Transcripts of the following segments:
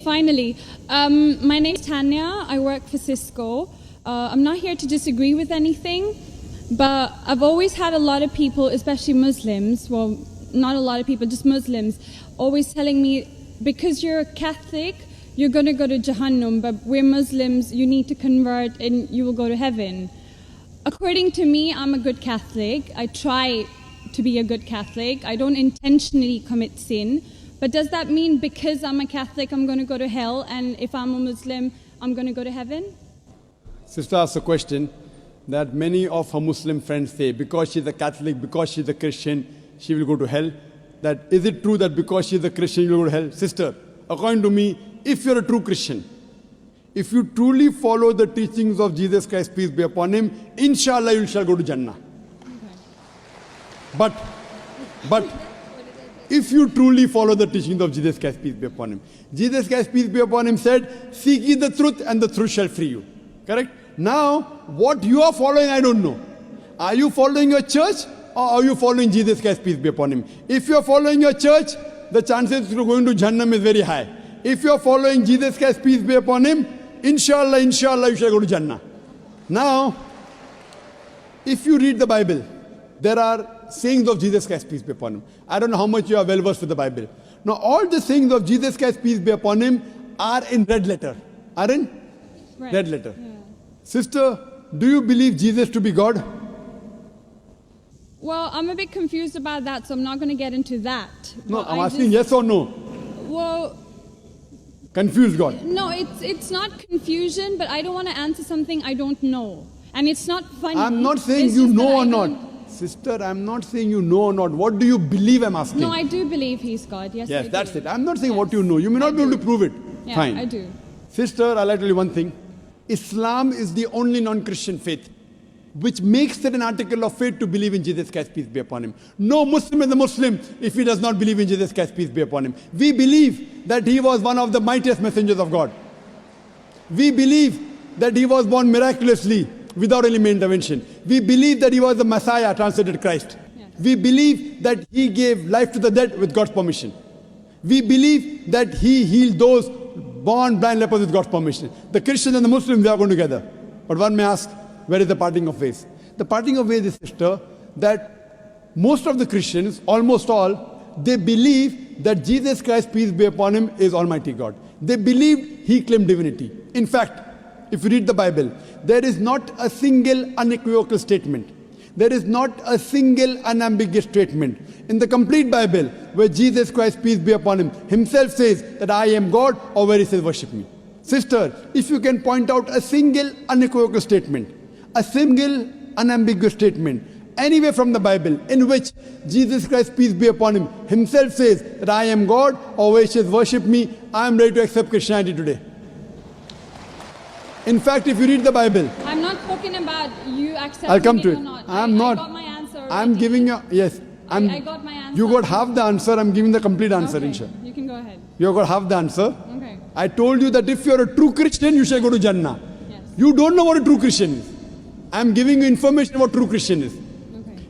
finally. My name's Tanya. I work for Cisco. I'm not here to disagree with anything, but I've always had a lot of people, especially Muslims, well, not a lot of people, just Muslims, always telling me, because you're a Catholic, you're going to go to Jahannam, but we're Muslims, you need to convert and you will go to heaven. According to me, I'm a good Catholic. I try to be a good Catholic. I don't intentionally commit sin. But does that mean because I'm a Catholic, I'm going to go to hell, and if I'm a Muslim, I'm going to go to heaven? Sister asked a question that many of her Muslim friends say, because she's a Catholic, because she's a Christian, she will go to hell. That is it true that because she's a Christian, you will go to hell? Sister, according to me, if you're a true Christian, if you truly follow the teachings of Jesus Christ, peace be upon him, inshallah you shall go to Jannah. Okay. But if you truly follow the teachings of Jesus Christ, peace be upon him, Jesus Christ, peace be upon him, said, seek ye the truth and the truth shall free you. Correct? Now, what you are following, I don't know. Are you following your church or are you following Jesus Christ, peace be upon him? If you are following your church, the chances of going to Jannah is very high. If you are following Jesus Christ, peace be upon him, inshallah, you shall go to Jannah. Now, if you read the Bible, there are sayings of Jesus Christ, peace be upon him. I don't know how much you are well versed with the Bible. Now, all the sayings of Jesus Christ, peace be upon him, are in red letter. Are in red letter. Yeah. Sister, do you believe Jesus to be God? Well, I'm a bit confused about that, so I'm not going to get into that. No, I'm asking yes or no. Well, confused God. No, it's not confusion, but I don't want to answer something I don't know. And it's not funny. I'm not saying you know or not. Sister, I'm not saying you know or not. What do you believe, I'm asking? No, I do believe he's God. Yes, yes, I that's do. it. I'm not saying what you know. You may not be able to prove it. Yeah, fine. I do. Sister, I'd like to tell you one thing. Islam is the only non-Christian faith which makes it an article of faith to believe in Jesus Christ, peace be upon him. No Muslim is a Muslim if he does not believe in Jesus Christ, peace be upon him. We believe that he was one of the mightiest messengers of God. We believe that he was born miraculously without any intervention. We believe that he was the Messiah, translated Christ. Yes. We believe that he gave life to the dead with God's permission. We believe that he healed those born blind lepers with God's permission. The Christians and the Muslims, they are going together. But one may ask, where is the parting of ways? The parting of ways is, sister, that most of the Christians, almost all, they believe that Jesus Christ, peace be upon him, is Almighty God. They believed he claimed divinity. In fact, if you read the Bible, there is not a single unequivocal statement. There is not a single unambiguous statement in the complete Bible where Jesus Christ, peace be upon him, himself says that I am God, or where he says worship me. Sister, if you can point out a single unequivocal statement, a single unambiguous statement, anywhere from the Bible in which Jesus Christ, peace be upon him, himself says that I am God, or where he says worship me, I am ready to accept Christianity today. In fact, if you read the Bible, I'm not talking about you accepting I'll come to it it. or not. I got my answer. I'm giving you, yes. I got my answer. You got half the answer, I'm giving the complete answer, okay, inshallah. You can go ahead. You got half the answer. Okay. I told you that if you're a true Christian, you shall go to Jannah. Yes. You don't know what a true Christian is. I'm giving you information about true Christian is.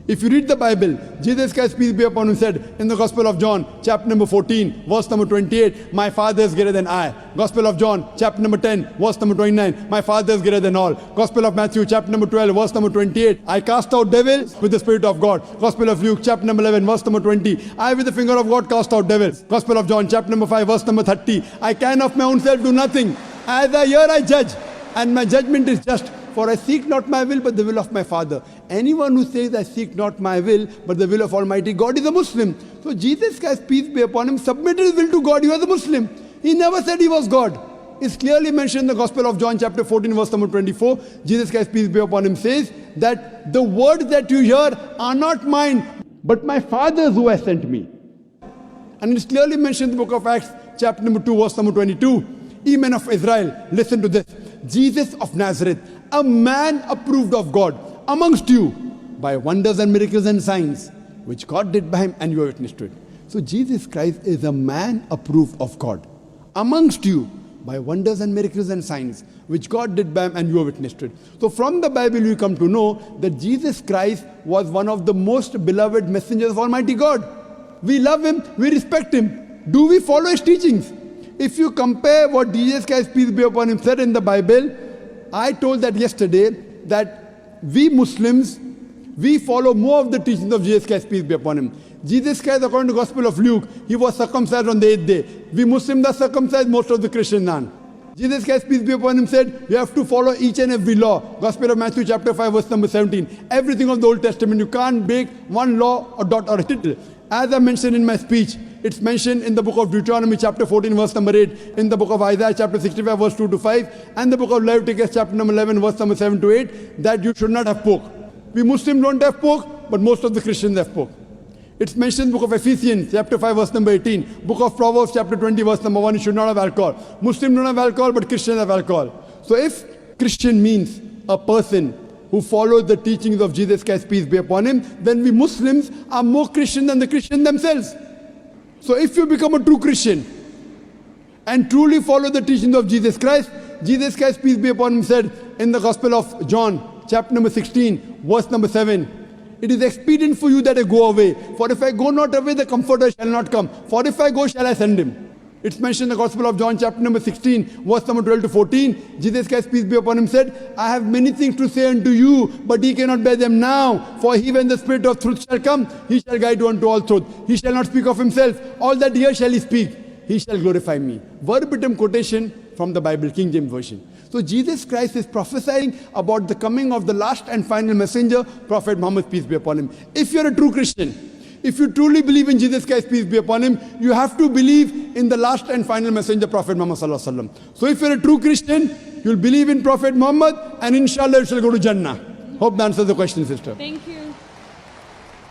If you read the Bible, Jesus Christ, peace be upon him, said in the Gospel of John, chapter number 14, verse number 28, my Father is greater than I. Gospel of John, chapter number 10, verse number 29, my Father is greater than all. Gospel of Matthew, chapter number 12, verse number 28, I cast out devils with the Spirit of God. Gospel of Luke, chapter number 11, verse number 20, I with the finger of God cast out devils. Gospel of John, chapter number 5, verse number 30, I can of my own self do nothing. As I hear, I judge, and my judgment is just. For I seek not my will, but the will of my Father. Anyone who says, I seek not my will, but the will of Almighty God is a Muslim. So Jesus Christ, peace be upon him, submitted his will to God. He was a Muslim. He never said he was God. It's clearly mentioned in the Gospel of John, chapter 14, verse number 24. Jesus Christ, peace be upon him, says that the words that you hear are not mine, but my Father's who has sent me. And it's clearly mentioned in the book of Acts, chapter number 2, verse number 22. Ye men of Israel, listen to this. Jesus of Nazareth, a man approved of God amongst you by wonders and miracles and signs, which God did by him, and you are witness to it. So Jesus Christ is a man approved of God amongst you by wonders and miracles and signs, which God did by him, and you are witness to it. So from the Bible you come to know that Jesus Christ was one of the most beloved messengers of Almighty God. We love him, we respect him. Do we follow his teachings? if you compare what Jesus Christ, peace be upon him, said in the Bible, I told that yesterday, that we Muslims, we follow more of the teachings of Jesus Christ, peace be upon him. Jesus Christ, according to the Gospel of Luke, he was circumcised on the 8th day. We Muslims are circumcised, most of the Christians aren't. Jesus Christ, peace be upon him, said, you have to follow each and every law. Gospel of Matthew chapter 5, verse number 17. Everything of the Old Testament, you can't break one law or dot or a tittle. As I mentioned in my speech, it's mentioned in the book of Deuteronomy chapter 14, verse number 8, in the book of Isaiah chapter 65, verse 2 to 5, and the book of Leviticus chapter number 11, verse number 7 to 8, that you should not have pork. We Muslims don't have pork, but most of the Christians have pork. It's mentioned in the book of Ephesians, chapter 5, verse number 18. Book of Proverbs, chapter 20, verse number 1, you should not have alcohol. Muslims don't have alcohol, but Christians have alcohol. So if Christian means a person who follows the teachings of Jesus Christ, peace be upon him, then we Muslims are more Christian than the Christians themselves. So if you become a true Christian and truly follow the teachings of Jesus Christ, peace be upon him, said in the Gospel of John, chapter number 16, verse number 7, it is expedient for you that I go away. For if I go not away, the Comforter shall not come. For if I go, shall I send him. It's mentioned in the Gospel of John, chapter number 16, verse number 12 to 14. Jesus Christ, peace be upon him, said, I have many things to say unto you, but ye cannot bear them now. For he, when the Spirit of truth shall come, he shall guide you unto all truth. He shall not speak of himself. All that here shall he speak. He shall glorify me. Verbatim quotation from the Bible, King James Version. So Jesus Christ is prophesying about the coming of the last and final messenger, Prophet Muhammad, peace be upon him. If you're a true Christian, if you truly believe in Jesus Christ, peace be upon him, you have to believe in the last and final messenger, Prophet Muhammad sallallahu alaihi wasallam. So if you're a true Christian, you'll believe in Prophet Muhammad, and inshallah you shall go to Jannah. Hope that answers the question, sister. Thank you.